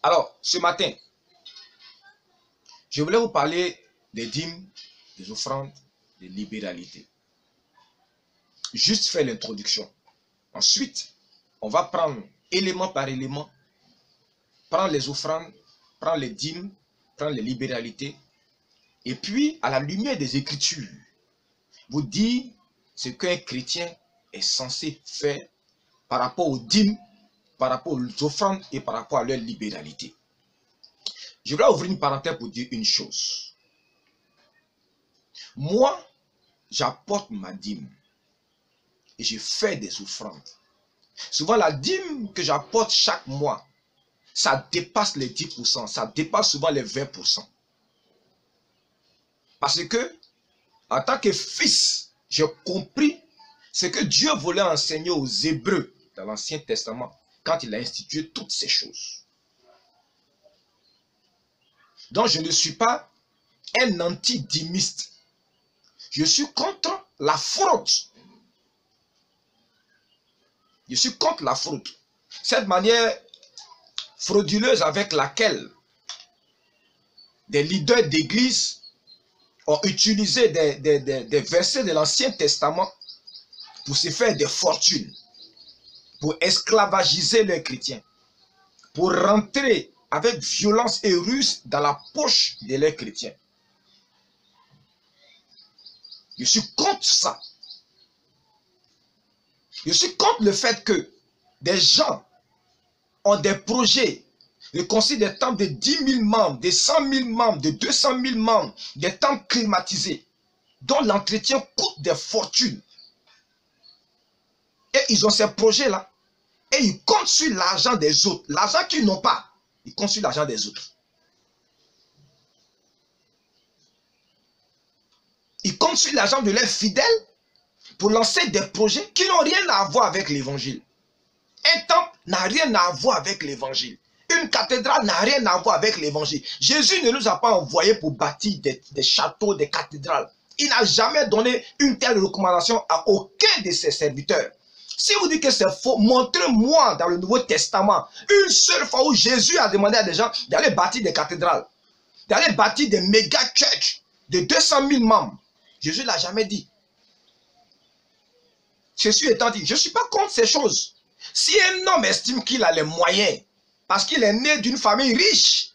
Alors, ce matin, je voulais vous parler des dîmes, des offrandes, des libéralités. Juste faire l'introduction. Ensuite, on va prendre élément par élément, prendre les offrandes, prendre les dîmes, prendre les libéralités, et puis, à la lumière des Écritures, vous dire ce qu'un chrétien est censé faire par rapport aux dîmes, par rapport aux offrandes et par rapport à leur libéralité. Je vais ouvrir une parenthèse pour dire une chose. Moi, j'apporte ma dîme et je fais des offrandes. Souvent, la dîme que j'apporte chaque mois, ça dépasse les 10%, ça dépasse souvent les 20%. Parce que, en tant que fils, j'ai compris ce que Dieu voulait enseigner aux Hébreux dans l'Ancien Testament quand il a institué toutes ces choses. Donc, je ne suis pas un anti-dîmiste. Je suis contre la fraude. Je suis contre la fraude. Cette manière frauduleuse avec laquelle des leaders d'église ont utilisé des versets de l'Ancien Testament pour se faire des fortunes, pour esclavagiser les chrétiens, pour rentrer avec violence et ruse dans la poche de leurs chrétiens. Je suis contre ça. Je suis contre le fait que des gens ont des projets de construire des temples de 10 000 membres, de 100 000 membres, de 200 000 membres, des temples climatisés, dont l'entretien coûte des fortunes. Et ils ont ces projets-là. Et ils comptent sur l'argent des autres. L'argent qu'ils n'ont pas, ils comptent sur l'argent des autres. Ils comptent sur l'argent de leurs fidèles pour lancer des projets qui n'ont rien à voir avec l'évangile. Un temple n'a rien à voir avec l'évangile. Une cathédrale n'a rien à voir avec l'évangile. Jésus ne nous a pas envoyés pour bâtir des châteaux, des cathédrales. Il n'a jamais donné une telle recommandation à aucun de ses serviteurs. Si vous dites que c'est faux, montrez-moi dans le Nouveau Testament une seule fois où Jésus a demandé à des gens d'aller bâtir des cathédrales, d'aller bâtir des méga churches de 200 000 membres. Jésus ne l'a jamais dit. Ceci étant dit, je ne suis pas contre ces choses. Si un homme estime qu'il a les moyens, parce qu'il est né d'une famille riche,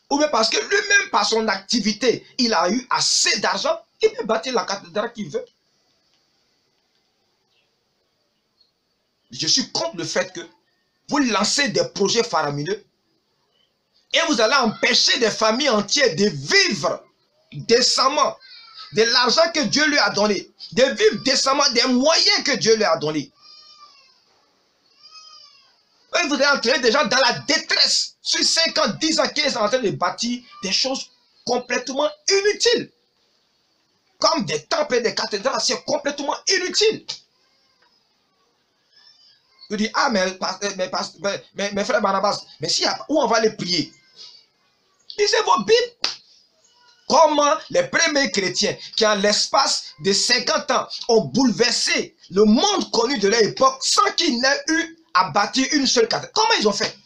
ou bien parce que lui-même, par son activité, il a eu assez d'argent, il peut bâtir la cathédrale qu'il veut. Je suis contre le fait que vous lancez des projets faramineux et vous allez empêcher des familles entières de vivre décemment de l'argent que Dieu lui a donné, de vivre décemment des moyens que Dieu lui a donnés. Et vous allez entraîner des gens dans la détresse sur 5 ans, 10 ans, 15 ans en train de bâtir des choses complètement inutiles. Comme des temples et des cathédrales, c'est complètement inutile. Vous dites, ah, mais frère Barnabas, mais si, où on va les prier? Lisez vos Bibles. Comment les premiers chrétiens qui, en l'espace de 50 ans, ont bouleversé le monde connu de leur époque sans qu'ils n'aient eu à bâtir une seule cathédrale. Comment ils ont fait?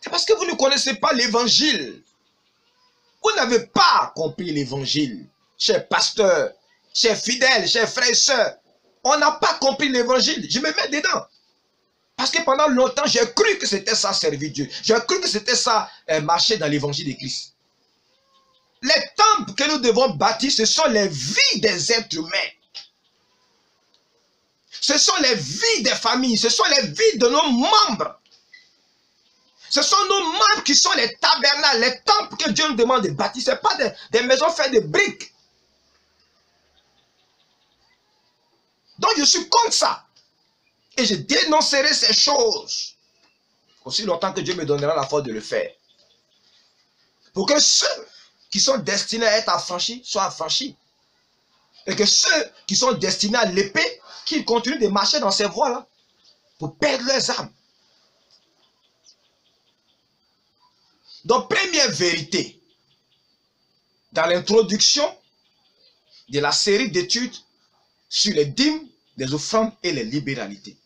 C'est parce que vous ne connaissez pas l'évangile. Vous n'avez pas compris l'évangile. Chers pasteurs, chers fidèles, chers frères et sœurs, on n'a pas compris l'évangile. Je me mets dedans. Parce que pendant longtemps, j'ai cru que c'était ça, servir Dieu. J'ai cru que c'était ça, marcher dans l'évangile de Christ. Les temples que nous devons bâtir, ce sont les vies des êtres humains. Ce sont les vies des familles. Ce sont les vies de nos membres. Ce sont nos membres qui sont les tabernacles, les temples que Dieu nous demande de bâtir. Ce n'est pas des maisons faites de briques. Donc je suis contre ça. Et je dénoncerai ces choses. Aussi longtemps que Dieu me donnera la force de le faire. Pour que ceux qui sont destinés à être affranchis soient affranchis. Et que ceux qui sont destinés à l'épée, qu'ils continuent de marcher dans ces voies-là. Pour perdre leurs âmes. Donc, première vérité. Dans l'introduction de la série d'études sur les dîmes, les offrandes et les libéralités.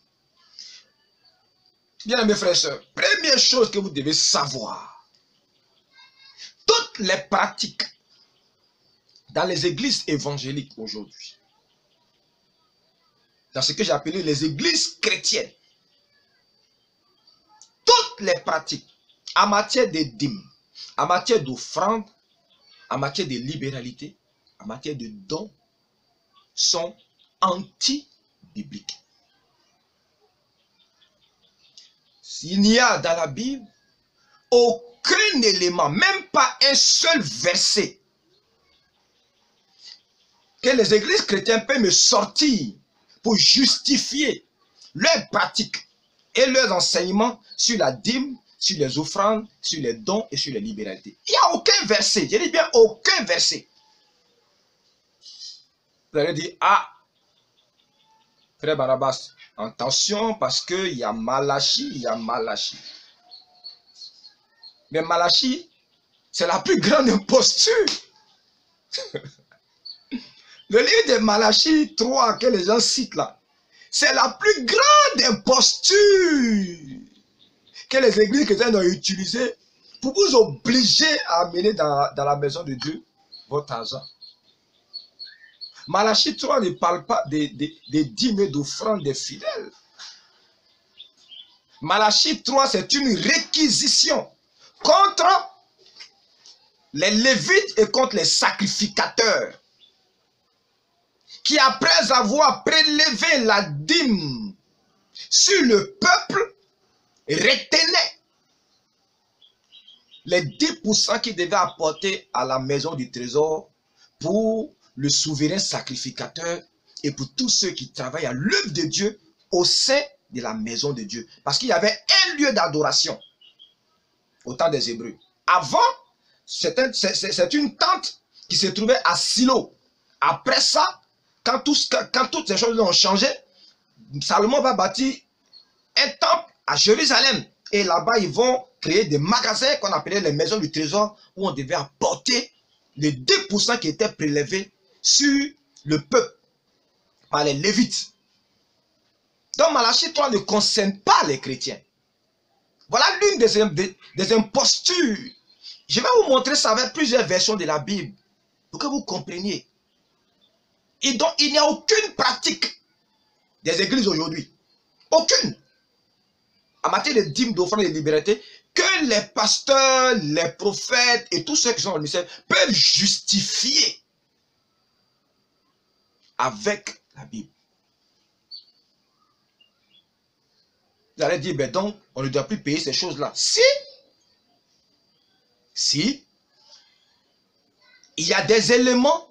Bien mes frères et sœurs, première chose que vous devez savoir, toutes les pratiques dans les églises évangéliques aujourd'hui, dans ce que j'ai appelé les églises chrétiennes, toutes les pratiques en matière de dîmes, en matière d'offrandes, en matière de libéralité, en matière de dons, sont anti-bibliques. S'il n'y a dans la Bible aucun élément, même pas un seul verset, que les églises chrétiennes peuvent me sortir pour justifier leurs pratiques et leurs enseignements sur la dîme, sur les offrandes, sur les dons et sur les libéralités. Il n'y a aucun verset, je dis bien aucun verset. Vous allez dire, ah, frère Barnabas, attention parce qu'il y a Malachie, il y a Malachie. Mais Malachie, c'est la plus grande imposture. Le livre de Malachie 3 que les gens citent là, c'est la plus grande imposture que les églises chrétiennes ont utilisée pour vous obliger à amener dans la maison de Dieu votre argent. Malachie 3 ne parle pas des dîmes et d'offrandes des fidèles. Malachie 3, c'est une réquisition contre les Lévites et contre les sacrificateurs qui, après avoir prélevé la dîme sur le peuple, retenaient les 10% qu'ils devaient apporter à la maison du trésor pour le souverain sacrificateur et pour tous ceux qui travaillent à l'œuvre de Dieu au sein de la maison de Dieu. Parce qu'il y avait un lieu d'adoration au temps des Hébreux. Avant, c'est une tente qui se trouvait à Silo. Après ça, quand toutes ces choses ont changé, Salomon va bâtir un temple à Jérusalem. Et là-bas, ils vont créer des magasins qu'on appelait les maisons du trésor où on devait apporter les 2% qui étaient prélevés sur le peuple par les Lévites. Donc Malachie 3 ne concerne pas les chrétiens. Voilà l'une des impostures. Je vais vous montrer ça avec plusieurs versions de la Bible pour que vous compreniez. Et donc il n'y a aucune pratique des églises aujourd'hui. Aucune. En matière de dîmes, d'offrandes et de liberté, que les pasteurs, les prophètes et tous ceux qui sont dans le ministère peuvent justifier avec la Bible. Vous allez dire, ben donc, on ne doit plus payer ces choses-là. Si, il y a des éléments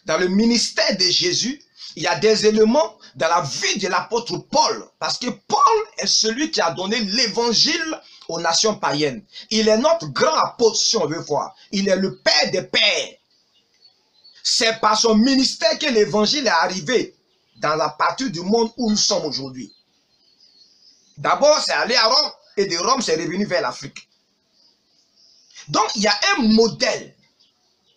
dans le ministère de Jésus, il y a des éléments dans la vie de l'apôtre Paul, parce que Paul est celui qui a donné l'évangile aux nations païennes. Il est notre grand apôtre, si on veut voir. Il est le père des pères. C'est par son ministère que l'évangile est arrivé dans la partie du monde où nous sommes aujourd'hui. D'abord, c'est allé à Rome, et de Rome, c'est revenu vers l'Afrique. Donc, il y a un modèle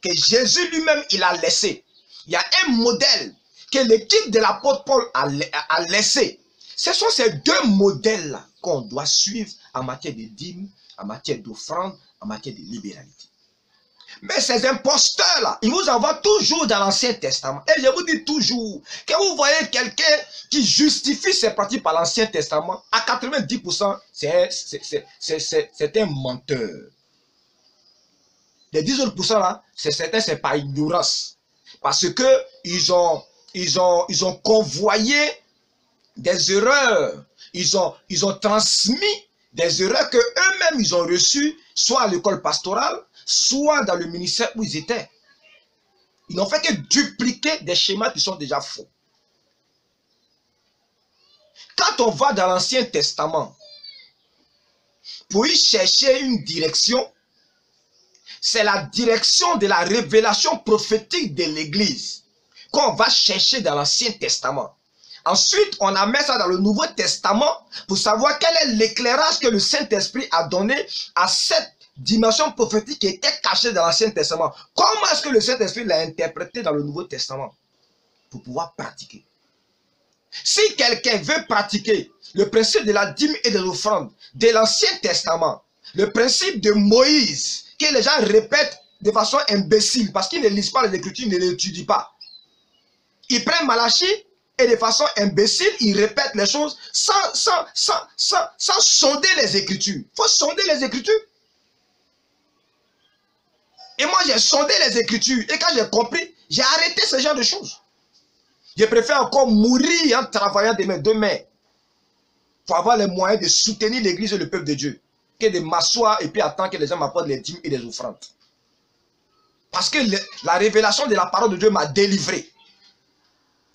que Jésus lui-même, il a laissé. Il y a un modèle que l'équipe de l'apôtre Paul a laissé. Ce sont ces deux modèles-là qu'on doit suivre en matière de dîmes, en matière d'offrandes, en matière de libéralité. Mais ces imposteurs-là, ils vous envoient toujours dans l'Ancien Testament. Et je vous dis toujours, que vous voyez quelqu'un qui justifie ses pratiques par l'Ancien Testament, à 90%, c'est un menteur. Les 10 autres % là, c'est certain, c'est par ignorance. Parce que ils ont convoyé des erreurs. Ils ont transmis des erreurs que eux-mêmes ils ont reçues, soit à l'école pastorale, soit dans le ministère où ils étaient. Ils n'ont fait que dupliquer des schémas qui sont déjà faux. Quand on va dans l'Ancien Testament, pour y chercher une direction, c'est la direction de la révélation prophétique de l'Église qu'on va chercher dans l'Ancien Testament. Ensuite, on amène ça dans le Nouveau Testament pour savoir quel est l'éclairage que le Saint-Esprit a donné à cette dimension prophétique qui était cachée dans l'Ancien Testament. Comment est-ce que le Saint-Esprit l'a interprété dans le Nouveau Testament pour pouvoir pratiquer? Si quelqu'un veut pratiquer le principe de la dîme et de l'offrande de l'Ancien Testament, le principe de Moïse, que les gens répètent de façon imbécile, parce qu'ils ne lisent pas les Écritures, ils ne les étudient pas. Ils prennent Malachie et de façon imbécile, ils répètent les choses sans sonder les Écritures. Il faut sonder les Écritures. Et moi, j'ai sondé les Écritures. Et quand j'ai compris, j'ai arrêté ce genre de choses. Je préfère encore mourir en travaillant de mes deux mains pour avoir les moyens de soutenir l'Église et le peuple de Dieu, que de m'asseoir et puis attendre que les gens m'apportent les dîmes et les offrandes. Parce que la révélation de la parole de Dieu m'a délivré.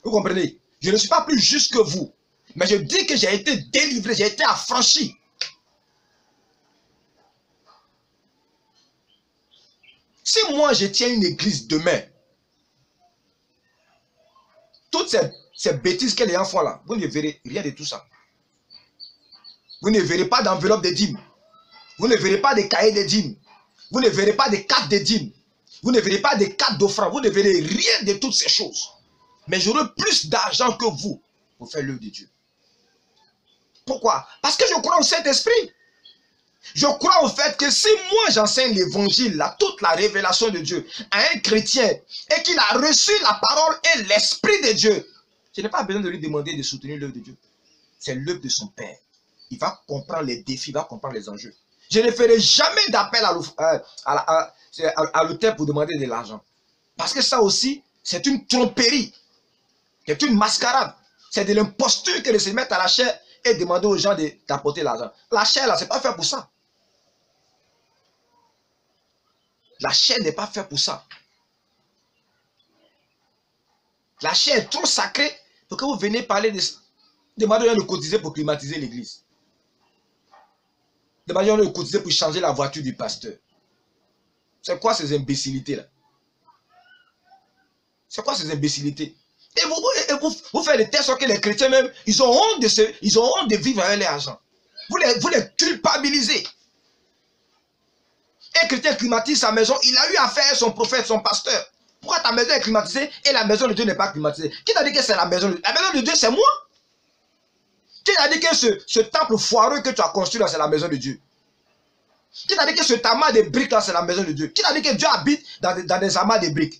Vous comprenez? Je ne suis pas plus juste que vous. Mais je dis que j'ai été délivré, j'ai été affranchi. Si moi je tiens une église demain, toutes ces bêtises que les gens font là, vous ne verrez rien de tout ça. Vous ne verrez pas d'enveloppe de dîmes. Vous ne verrez pas de cahiers de dîmes. Vous ne verrez pas de cartes de dîmes. Vous ne verrez pas de cartes d'offrande. Vous ne verrez rien de toutes ces choses. Mais j'aurai plus d'argent que vous pour faire l'œuvre de Dieu. Pourquoi? Parce que je crois au Saint-Esprit. Je crois au fait que si moi j'enseigne l'évangile, toute la révélation de Dieu à un chrétien et qu'il a reçu la parole et l'esprit de Dieu, je n'ai pas besoin de lui demander de soutenir l'œuvre de Dieu. C'est l'œuvre de son Père. Il va comprendre les défis, il va comprendre les enjeux. Je ne ferai jamais d'appel à l'autel pour demander de l'argent. Parce que ça aussi, c'est une tromperie. C'est une mascarade. C'est de l'imposture que de se mettre à la chair et demander aux gens d'apporter l'argent. La chair, là, c'est pas fait pour ça. La chair n'est pas faite pour ça. La chair est trop sacrée pour que vous veniez parler de ça. Demandez aux gens de cotiser pour climatiser l'église. Demandez aux gens de cotiser pour changer la voiture du pasteur. C'est quoi ces imbécilités-là? C'est quoi ces imbécilités? Et vous faites des tests que les chrétiens même, ils ont honte de vivre avec l'argent. Vous les climatisez. Un chrétien climatise sa maison, il a eu affaire à son prophète, son pasteur. Pourquoi ta maison est climatisée et la maison de Dieu n'est pas climatisée? Qui t'a dit que c'est la maison de Dieu? La maison de Dieu, c'est moi. Qui t'a dit que ce temple foireux que tu as construit là, c'est la maison de Dieu? Qui t'a dit que ce tamas de briques là, c'est la maison de Dieu? Qui t'a dit que Dieu habite dans des amas de briques?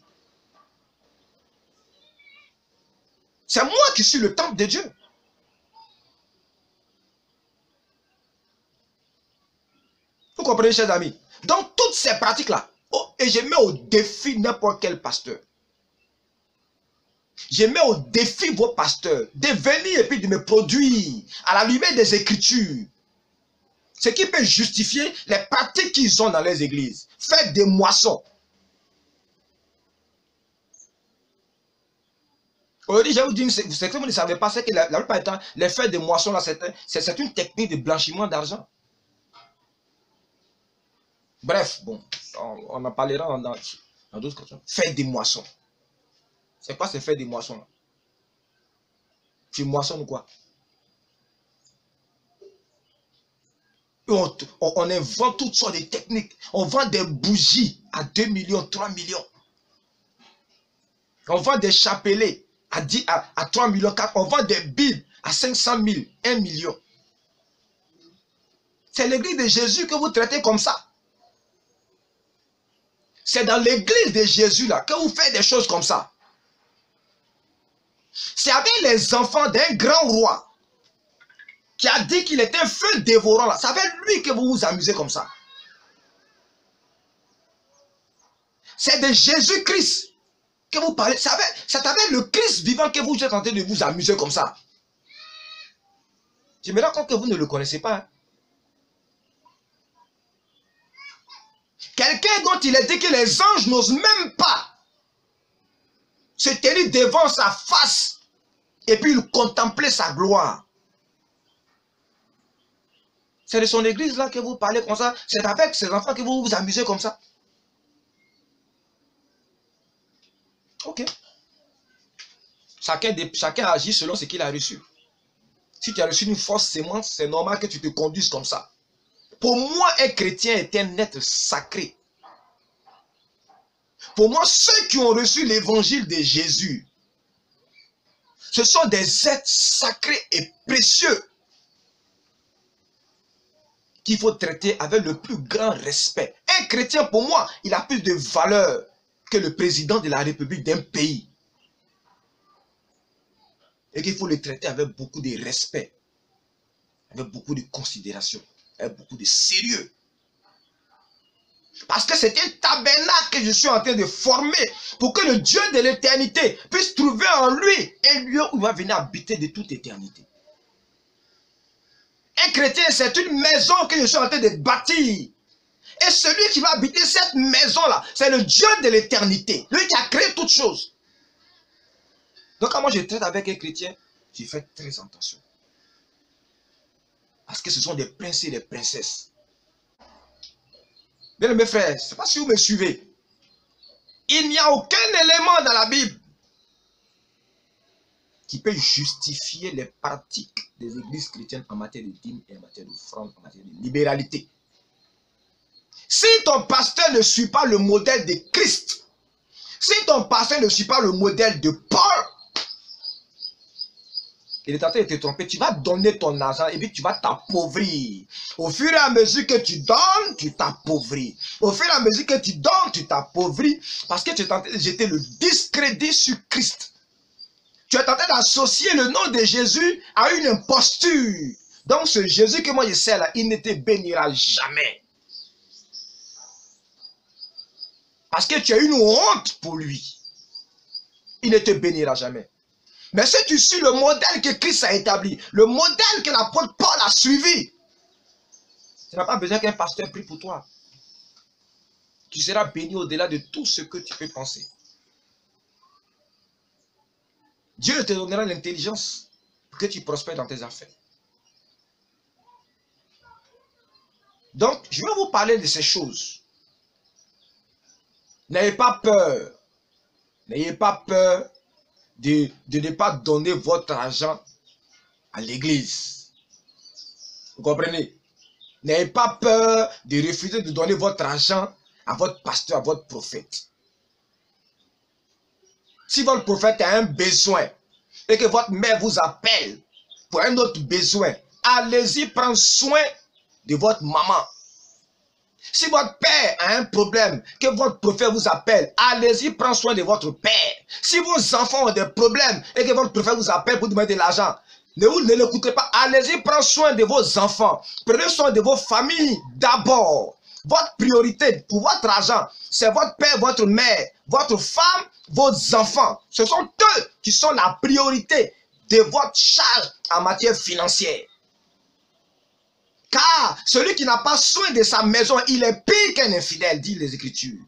C'est moi qui suis le temple de Dieu. Vous comprenez, chers amis? Donc, toutes ces pratiques-là, et je mets au défi n'importe quel pasteur. Je mets au défi vos pasteurs de venir et puis de me produire à la lumière des Écritures ce qui peut justifier les pratiques qu'ils ont dans les églises. Faites des moissons. Aujourd'hui, je vais vous dire, ce que vous ne savez pas, c'est que la plupart du temps, les fêtes de moissons, là, c'est une technique de blanchiment d'argent. Bref, bon, on en parlera dans d'autres questions. Faites des moissons. C'est quoi ces fêtes des moissons là? Tu moissonnes quoi? On invente toutes sortes de techniques. On vend des bougies à 2 millions, 3 millions. On vend des chapelets à 3 millions, 4. On vend des bibles à 500 000, 1 million. C'est l'église de Jésus que vous traitez comme ça. C'est dans l'église de Jésus là que vous faites des choses comme ça. C'est avec les enfants d'un grand roi qui a dit qu'il était un feu dévorant là. C'est avec lui que vous vous amusez comme ça. C'est de Jésus-Christ que vous parlez. C'est avec le Christ vivant que vous êtes en train de vous amuser comme ça. Je me rends compte que vous ne le connaissez pas. Hein? Quelqu'un dont il a dit que les anges n'osent même pas se tenir devant sa face et puis contempler sa gloire. C'est de son église là que vous parlez comme ça. C'est avec ses enfants que vous vous amusez comme ça. Ok. Chacun agit selon ce qu'il a reçu. Si tu as reçu une fausse sémence, c'est normal que tu te conduises comme ça. Pour moi, un chrétien est un être sacré. Pour moi, ceux qui ont reçu l'évangile de Jésus Ce sont des êtres sacrés et précieux qu'il faut traiter avec le plus grand respect. Un chrétien, pour moi, il a plus de valeur que le président de la République d'un pays. Et qu'il faut le traiter avec beaucoup de respect, avec beaucoup de considération, avec beaucoup de sérieux. Parce que c'est un tabernacle que je suis en train de former pour que le Dieu de l'éternité puisse trouver en lui un lieu où il va venir habiter de toute éternité. Un chrétien, c'est une maison que je suis en train de bâtir. Et celui qui va habiter cette maison-là, c'est le Dieu de l'éternité. Lui qui a créé toutes choses. Donc quand moi je traite avec un chrétien, je fais très attention. Parce que ce sont des princes et des princesses. Bien mes frères, je ne sais pas si vous me suivez. Il n'y a aucun élément dans la Bible qui peut justifier les pratiques des églises chrétiennes en matière de dîmes et en matière d'offrande, en matière de libéralité. Si ton pasteur ne suit pas le modèle de Christ, si ton pasteur ne suit pas le modèle de Paul, il est en train de te tromper. Tu vas donner ton argent et puis tu vas t'appauvrir. Au fur et à mesure que tu donnes, tu t'appauvris. Au fur et à mesure que tu donnes, tu t'appauvris. Parce que tu es en train de jeter le discrédit sur Christ. Tu es en train d'associer le nom de Jésus à une imposture. Donc ce Jésus que moi je sais là, il ne te bénira jamais. Parce que tu as une honte pour lui. Il ne te bénira jamais. Mais si tu suis le modèle que Christ a établi, le modèle que l'apôtre Paul a suivi, tu n'as pas besoin qu'un pasteur prie pour toi. Tu seras béni au-delà de tout ce que tu peux penser. Dieu te donnera l'intelligence pour que tu prospères dans tes affaires. Donc, je vais vous parler de ces choses. N'ayez pas peur. N'ayez pas peur de ne pas donner votre argent à l'église. Vous comprenez? N'ayez pas peur de refuser de donner votre argent à votre pasteur, à votre prophète. Si votre prophète a un besoin et que votre mère vous appelle pour un autre besoin, allez-y prendre soin de votre maman. Si votre père a un problème, que votre prophète vous appelle, allez-y prendre soin de votre père. Si vos enfants ont des problèmes et que votre prophète vous appelle pour demander de l'argent, ne l'écoutez pas. Allez-y prendre soin de vos enfants. Prenez soin de vos familles d'abord. Votre priorité pour votre argent, c'est votre père, votre mère, votre femme, vos enfants. Ce sont eux qui sont la priorité de votre charge en matière financière. Car celui qui n'a pas soin de sa maison, il est pire qu'un infidèle, dit les Écritures.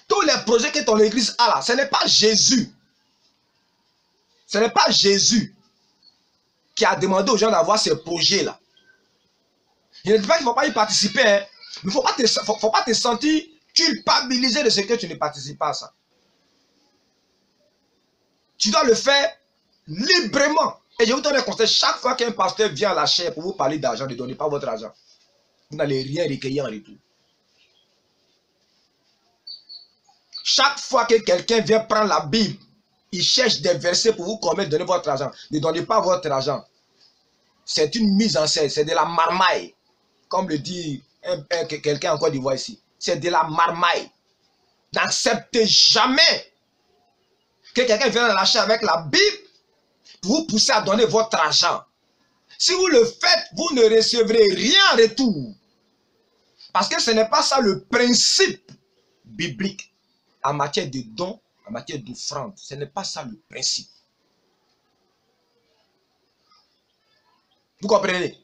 Tous les projets que ton église a là, ce n'est pas Jésus. Ce n'est pas Jésus qui a demandé aux gens d'avoir ces projets-là. Je ne dis pas qu'il ne faut pas y participer, hein, mais il ne faut pas te sentir culpabilisé de ce que tu ne participes pas à ça. Tu dois le faire librement. Et je vous donne un conseil, chaque fois qu'un pasteur vient à la chaire pour vous parler d'argent, ne donnez pas votre argent. Vous n'allez rien recueillir en retour. Chaque fois que quelqu'un vient prendre la Bible, il cherche des versets pour vous convaincre de donner votre argent. Ne donnez pas votre argent. C'est une mise en scène, c'est de la marmaille. Comme le dit quelqu'un en Côte d'Ivoire ici. C'est de la marmaille. N'acceptez jamais que quelqu'un vienne lâcher avec la Bible pour vous pousser à donner votre argent. Si vous le faites, vous ne recevrez rien en retour. Parce que ce n'est pas ça le principe biblique en matière de dons, en matière d'offrande. Ce n'est pas ça le principe. Vous comprenez?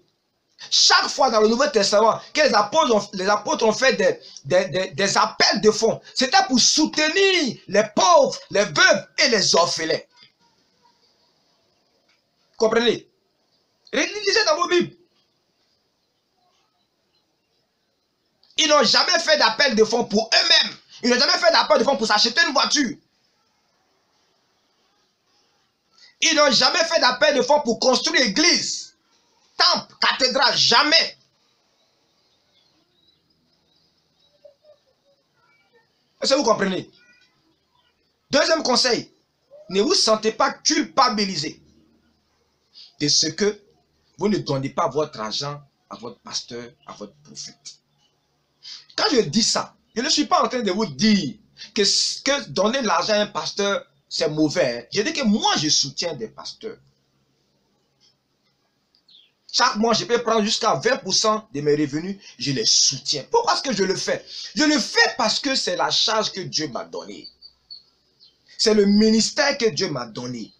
Chaque fois dans le Nouveau Testament que les apôtres ont fait des appels de fonds, c'était pour soutenir les pauvres, les veuves et les orphelins. Vous comprenez? Lisez dans vos Bibles. Ils n'ont jamais fait d'appel de fonds pour eux-mêmes. Ils n'ont jamais fait d'appel de fonds pour s'acheter une voiture. Ils n'ont jamais fait d'appel de fonds pour construire une église, temple, cathédrale, jamais. Est-ce que vous comprenez? Deuxième conseil, ne vous sentez pas culpabilisé de ce que vous ne donnez pas votre argent à votre pasteur, à votre prophète. Quand je dis ça, je ne suis pas en train de vous dire que donner l'argent à un pasteur, c'est mauvais. Je dis que moi, je soutiens des pasteurs. Chaque mois, je peux prendre jusqu'à 20% de mes revenus, je les soutiens. Pourquoi est-ce que je le fais? Je le fais parce que c'est la charge que Dieu m'a donnée. C'est le ministère que Dieu m'a donné.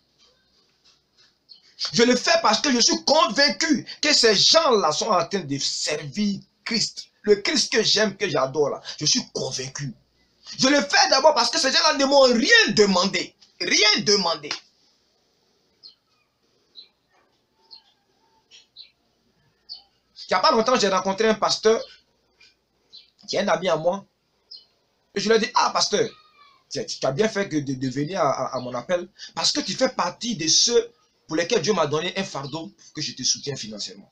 Je le fais parce que je suis convaincu que ces gens-là sont en train de servir Christ. Le Christ que j'aime, que j'adore là. Je suis convaincu. Je le fais d'abord parce que ces gens-là ne m'ont rien demandé. Rien demandé. Il n'y a pas longtemps, j'ai rencontré un pasteur qui est un ami à moi. Et je lui ai dit, ah pasteur, tu as bien fait de venir à mon appel parce que tu fais partie de ceux pour lesquels Dieu m'a donné un fardeau que je te soutiens financièrement.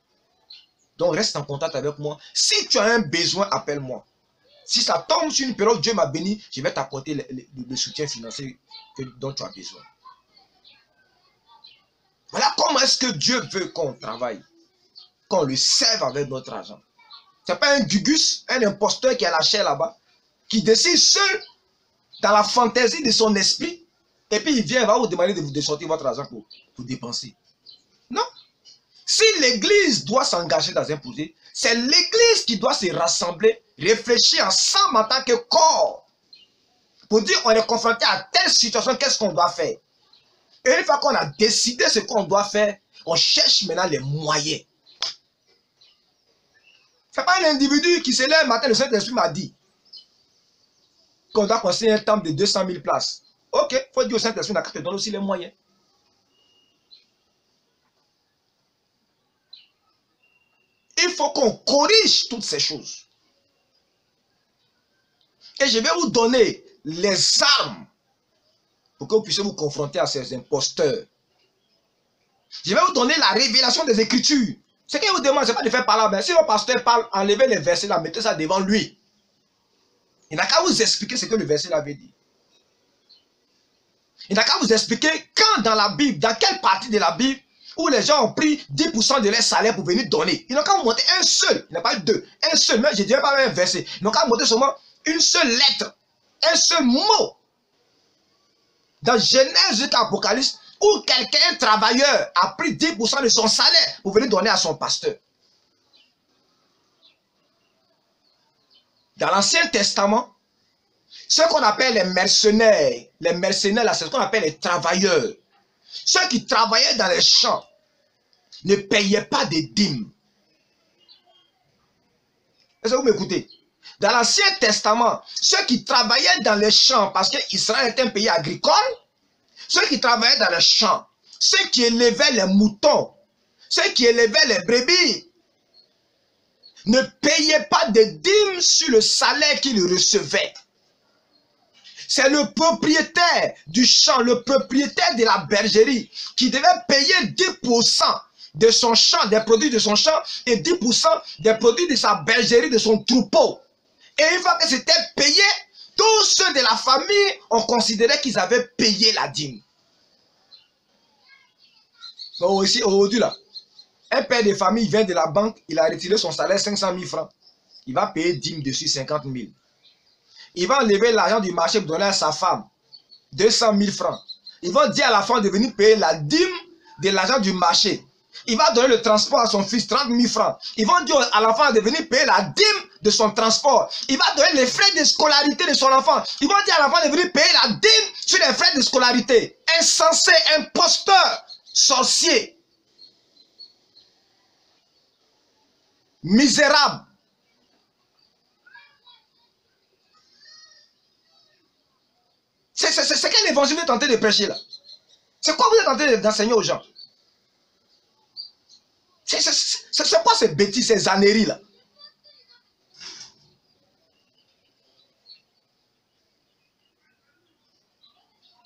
Donc reste en contact avec moi. Si tu as un besoin, appelle-moi. Si ça tombe sur une période où Dieu m'a béni, je vais t'apporter le soutien financier dont tu as besoin. Voilà comment est-ce que Dieu veut qu'on travaille. Qu'on le serve avec notre argent. Ce n'est pas un gugus, un imposteur qui a la chair là-bas, qui décide seul, dans la fantaisie de son esprit, et puis il vient, il va vous demander de sortir votre argent pour dépenser. Non. Si l'église doit s'engager dans un projet, c'est l'église qui doit se rassembler, réfléchir ensemble en tant que corps, pour dire on est confronté à telle situation, qu'est-ce qu'on doit faire. Et une fois qu'on a décidé ce qu'on doit faire, on cherche maintenant les moyens. Ce n'est pas un individu qui se lève matin, le Saint-Esprit m'a dit qu'on doit construire un temple de 200 000 places. Ok, il faut dire au Saint-Esprit qu'il te donne aussi les moyens. Il faut qu'on corrige toutes ces choses. Et je vais vous donner les armes pour que vous puissiez vous confronter à ces imposteurs. Je vais vous donner la révélation des Écritures. Ce qu'il vous demande, ce n'est pas de faire parler. Mais si le pasteur parle, enlevez les versets là, mettez ça devant lui. Il n'a qu'à vous expliquer ce que le verset là veut dire. Il n'a qu'à vous expliquer quand dans la Bible, dans quelle partie de la Bible, où les gens ont pris 10% de leur salaire pour venir donner. Ils n'ont qu'à vous montrer un seul, il n'y a pas eu deux, un seul, mais je ne dirais pas un verset. Ils n'ont qu'à vous montrer seulement une seule lettre, un seul mot. Dans Genèse jusqu'à Apocalypse, où quelqu'un, un travailleur, a pris 10% de son salaire pour venir donner à son pasteur. Dans l'Ancien Testament, ceux qu'on appelle les mercenaires là, c'est ce qu'on appelle les travailleurs. Ceux qui travaillaient dans les champs ne payaient pas de dîmes. Est-ce que vous m'écoutez? Dans l'Ancien Testament, ceux qui travaillaient dans les champs, parce qu'Israël est un pays agricole, ceux qui travaillaient dans les champs, ceux qui élevaient les moutons, ceux qui élevaient les brebis, ne payaient pas de dîmes sur le salaire qu'ils recevaient. C'est le propriétaire du champ, le propriétaire de la bergerie qui devait payer 10% de son champ, des produits de son champ et 10% des produits de sa bergerie, de son troupeau. Et une fois que c'était payé, tous ceux de la famille ont considéré qu'ils avaient payé la dîme. Donc ici, aujourd'hui là, un père de famille vient de la banque, il a retiré son salaire 500 000 francs. Il va payer dîme dessus 50 000. Il va enlever l'argent du marché pour donner à sa femme 200 000 francs. Il va dire à la femme de venir payer la dîme de l'argent du marché. Il va donner le transport à son fils 30 000 francs. Il va dire à l'enfant de venir payer la dîme de son transport. Il va donner les frais de scolarité de son enfant. Il va dire à l'enfant de venir payer la dîme sur les frais de scolarité. Insensé, imposteur, sorcier, misérable. C'est quel évangile vous êtes en train de prêcher là? C'est quoi vous êtes en train d'enseigner aux gens? C'est quoi ces bêtises, ces âneries là?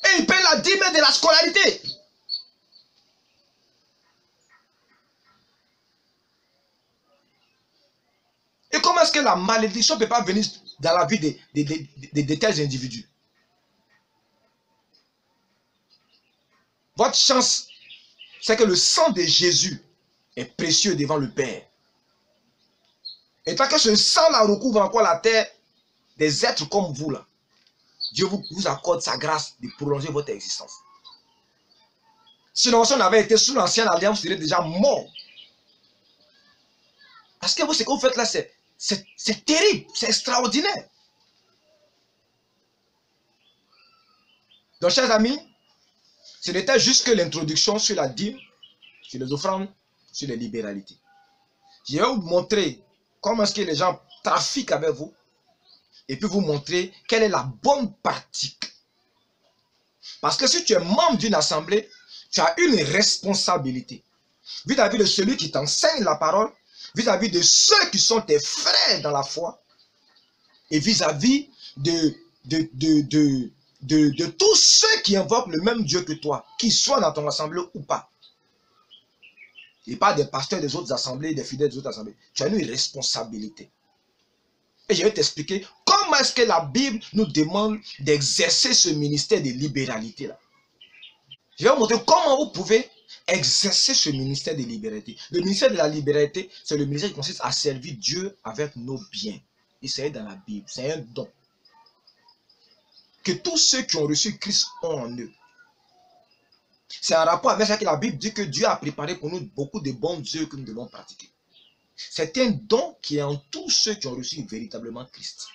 Et il paye la dîme de la scolarité. Et comment est-ce que la malédiction ne peut pas venir dans la vie de tels individus? Votre chance, c'est que le sang de Jésus est précieux devant le Père. Et tant que ce sang-là recouvre encore la terre, des êtres comme vous, là, Dieu vous accorde sa grâce de prolonger votre existence. Sinon, si on avait été sous l'ancienne alliance, vous seriez déjà mort. Parce que vous, ce que vous faites là, c'est terrible, c'est extraordinaire. Donc, chers amis, ce n'était juste que l'introduction sur la dîme, sur les offrandes, sur les libéralités. Je vais vous montrer comment est-ce que les gens trafiquent avec vous et puis vous montrer quelle est la bonne pratique. Parce que si tu es membre d'une assemblée, tu as une responsabilité vis-à-vis de celui qui t'enseigne la parole, vis-à-vis de ceux qui sont tes frères dans la foi et vis-à-vis de tous ceux qui invoquent le même Dieu que toi, qu'ils soient dans ton assemblée ou pas. Et pas des pasteurs des autres assemblées, des fidèles des autres assemblées. Tu as une responsabilité. Et je vais t'expliquer comment est-ce que la Bible nous demande d'exercer ce ministère de libéralité là. Je vais vous montrer comment vous pouvez exercer ce ministère de libéralité. Le ministère de la libéralité, c'est le ministère qui consiste à servir Dieu avec nos biens. Et c'est dans la Bible, c'est un don. Que tous ceux qui ont reçu Christ ont en eux. C'est en rapport avec ça que la Bible dit que Dieu a préparé pour nous beaucoup de bons œuvres que nous devons pratiquer. C'est un don qui est en tous ceux qui ont reçu véritablement Christ.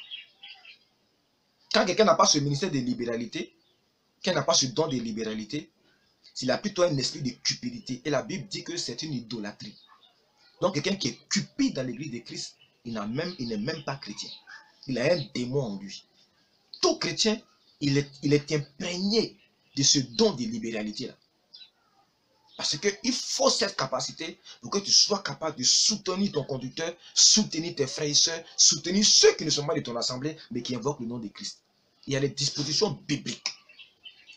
Quand quelqu'un n'a pas ce ministère de libéralité, quelqu'un n'a pas ce don de libéralité, il a plutôt un esprit de cupidité. Et la Bible dit que c'est une idolâtrie. Donc quelqu'un qui est cupide dans l'église de Christ, il n'est même pas chrétien. Il a un démon en lui. Tout chrétien, il est imprégné de ce don de libéralité-là. Parce qu'il faut cette capacité pour que tu sois capable de soutenir ton conducteur, soutenir tes frères et sœurs, soutenir ceux qui ne sont pas de ton assemblée, mais qui invoquent le nom de Christ. Il y a des dispositions bibliques.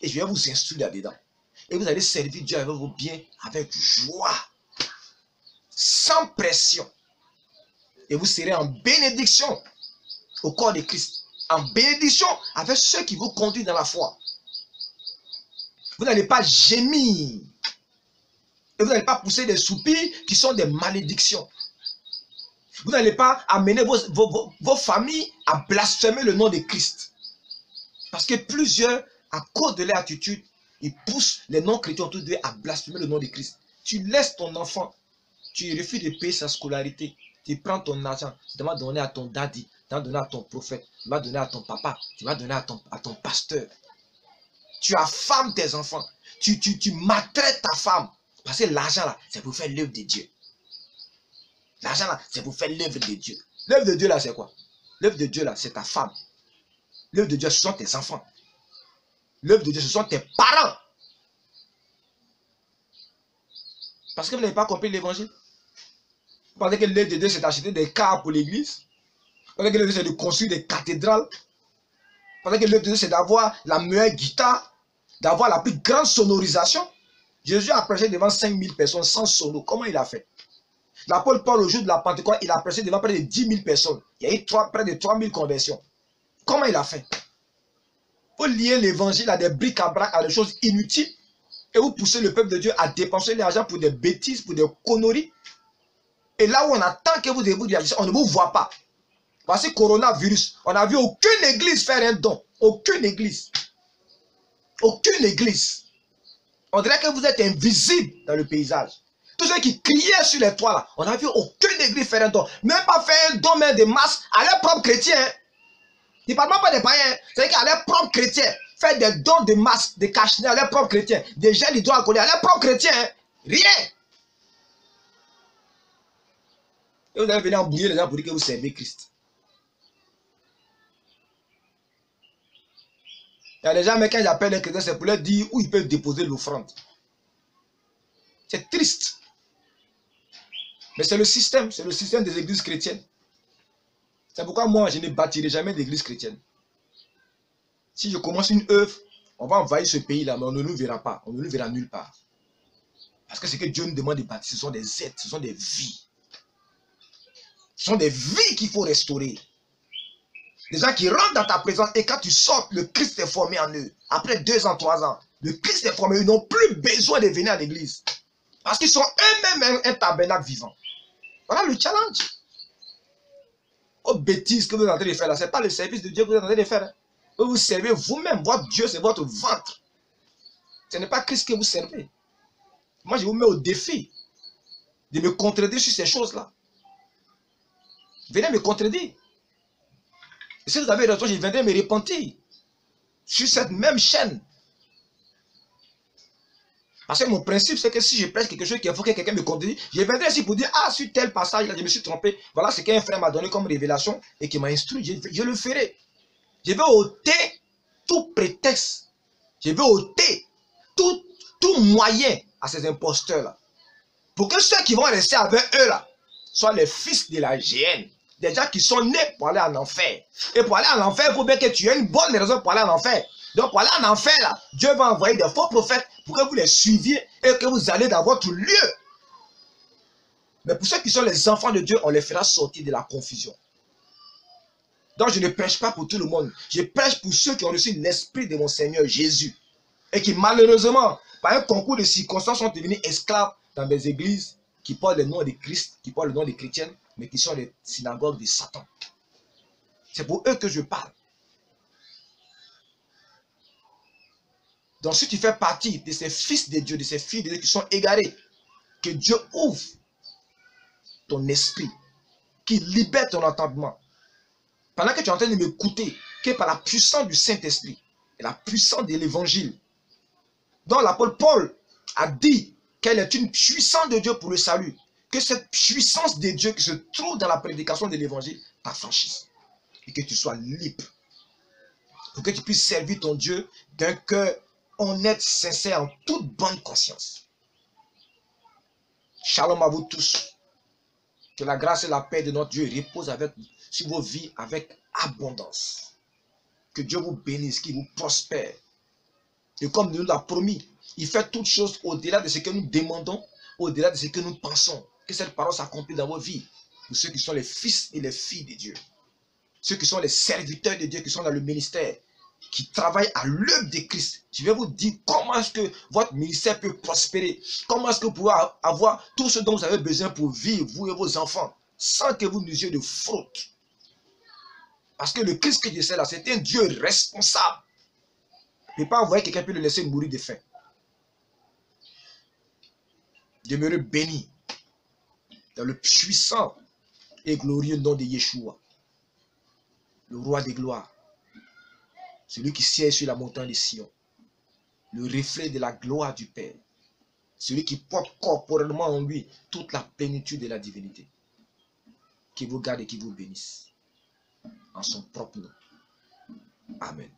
Et je vais vous instruire là-dedans. Et vous allez servir Dieu avec vos biens, avec joie, sans pression. Et vous serez en bénédiction au corps de Christ. En bénédiction avec ceux qui vous conduisent dans la foi. Vous n'allez pas gémir. Et vous n'allez pas pousser des soupirs qui sont des malédictions. Vous n'allez pas amener vos familles à blasphémer le nom de Christ. Parce que plusieurs, à cause de leur attitude, ils poussent les non-chrétiens autour d'eux à blasphémer le nom de Christ. Tu laisses ton enfant, tu refuses de payer sa scolarité, tu prends ton argent, tu vas donner à ton daddy, tu vas donner à ton prophète, tu vas donner à ton papa, tu vas donner à ton pasteur. Tu affames tes enfants, tu maltraites ta femme. Parce que l'argent là, c'est pour faire l'œuvre de Dieu. L'argent là, c'est pour faire l'œuvre de Dieu. L'œuvre de Dieu là, c'est quoi? L'œuvre de Dieu là, c'est ta femme. L'œuvre de Dieu, ce sont tes enfants. L'œuvre de Dieu, ce sont tes parents. Parce que vous n'avez pas compris l'évangile. Vous pensez que l'œuvre de Dieu, c'est d'acheter des cars pour l'église. Vous pensez que l'œuvre de Dieu, c'est de construire des cathédrales. Vous pensez que l'œuvre de Dieu, c'est d'avoir la meilleure guitare, d'avoir la plus grande sonorisation. Jésus a prêché devant 5000 personnes sans sono. Comment il a fait? L'apôtre Paul, au jour de la Pentecôte, il a prêché devant près de 10 000 personnes. Il y a eu près de 3000 conversions. Comment il a fait? Vous liez l'évangile à des bric-à-brac, à des choses inutiles, et vous poussez le peuple de Dieu à dépenser l'argent pour des bêtises, pour des conneries. Et là où on attend que vous réagissez, on ne vous voit pas. Voici coronavirus. On n'a vu aucune église faire un don. Aucune église. Aucune église. On dirait que vous êtes invisible dans le paysage. Tous ceux qui criaient sur les toits là, on n'a vu aucune église faire un don. Même pas faire un don, mais des masses à leurs propres chrétiens. Ils ne parlent même pas des païens. C'est-à-dire qu'à leurs propres chrétiens, faire des dons de masques, des cachenets à leurs propres chrétiens, des gels hydroalcooliques à leurs propres chrétiens. Rien. Et vous allez venir embrouiller les gens pour dire que vous servez Christ. Il y a des gens, mais quand ils appellent les chrétiens, c'est pour leur dire où ils peuvent déposer l'offrande. C'est triste. Mais c'est le système des églises chrétiennes. C'est pourquoi moi, je ne bâtirai jamais d'église chrétienne. Si je commence une œuvre, on va envahir ce pays-là, mais on ne nous verra pas. On ne nous verra nulle part. Parce que ce que Dieu nous demande de bâtir, ce sont des êtres, ce sont des vies. Ce sont des vies qu'il faut restaurer. Des gens qui rentrent dans ta présence et quand tu sors, le Christ est formé en eux. Après 2 ans, 3 ans, le Christ est formé. Ils n'ont plus besoin de venir à l'église. Parce qu'ils sont eux-mêmes un tabernacle vivant. Voilà le challenge. Aux bêtises que vous êtes en train de faire là, ce n'est pas le service de Dieu que vous êtes en train de faire. Hein. Vous servez vous-même. Votre Dieu, c'est votre ventre. Ce n'est pas Christ que vous servez. Moi, je vous mets au défi de me contredire sur ces choses-là. Venez me contredire. Et si vous avez raison, je viendrai me repentir sur cette même chaîne. Parce que mon principe, c'est que si je prêche quelque chose qu'il faut que quelqu'un me contredise, je viendrai ici pour dire, ah, sur tel passage, là, je me suis trompé. Voilà ce qu'un frère m'a donné comme révélation et qui m'a instruit. Je le ferai. Je vais ôter tout prétexte. Je vais ôter tout moyen à ces imposteurs-là. Pour que ceux qui vont rester avec eux, là, soient les fils de la géhenne. Des gens qui sont nés pour aller en enfer. Et pour aller en enfer, il faut bien que tu aies une bonne raison pour aller en enfer. Donc pour aller en enfer, là, Dieu va envoyer des faux prophètes pour que vous les suiviez et que vous allez dans votre lieu. Mais pour ceux qui sont les enfants de Dieu, on les fera sortir de la confusion. Donc je ne prêche pas pour tout le monde. Je prêche pour ceux qui ont reçu l'esprit de mon Seigneur Jésus. Et qui malheureusement, par un concours de circonstances, sont devenus esclaves dans des églises qui portent le nom de Christ, qui portent le nom des chrétiens, mais qui sont les synagogues de Satan. C'est pour eux que je parle. Donc si tu fais partie de ces fils de Dieu, de ces filles de Dieu qui sont égarés, que Dieu ouvre ton esprit, qu'il libère ton entendement. Pendant que tu es en train de m'écouter, que par la puissance du Saint-Esprit et la puissance de l'Évangile, dont l'apôtre Paul a dit qu'elle est une puissance de Dieu pour le salut, que cette puissance de Dieu qui se trouve dans la prédication de l'Évangile t'affranchisse et que tu sois libre. Pour que tu puisses servir ton Dieu d'un cœur honnête, sincère, en toute bonne conscience. Shalom à vous tous. Que la grâce et la paix de notre Dieu reposent sur vos vies avec abondance. Que Dieu vous bénisse, qu'il vous prospère. Et comme il nous l'a promis, il fait toutes choses au-delà de ce que nous demandons, au-delà de ce que nous pensons. Que cette parole s'accomplisse dans vos vies. Pour ceux qui sont les fils et les filles de Dieu. Ceux qui sont les serviteurs de Dieu, qui sont dans le ministère, qui travaillent à l'œuvre de Christ. Je vais vous dire comment est-ce que votre ministère peut prospérer. Comment est-ce que vous pouvez avoir tout ce dont vous avez besoin pour vivre, vous et vos enfants, sans que vous n'usiez de fraude. Parce que le Christ que je sais là, c'est un Dieu responsable. Il ne peut pas envoyer quelqu'un pour le laisser mourir de faim. Demeurez béni dans le puissant et glorieux nom de Yeshua, le roi des gloires, celui qui siège sur la montagne de Sion, le reflet de la gloire du Père, celui qui porte corporellement en lui toute la plénitude de la divinité, qui vous garde et qui vous bénisse, en son propre nom. Amen.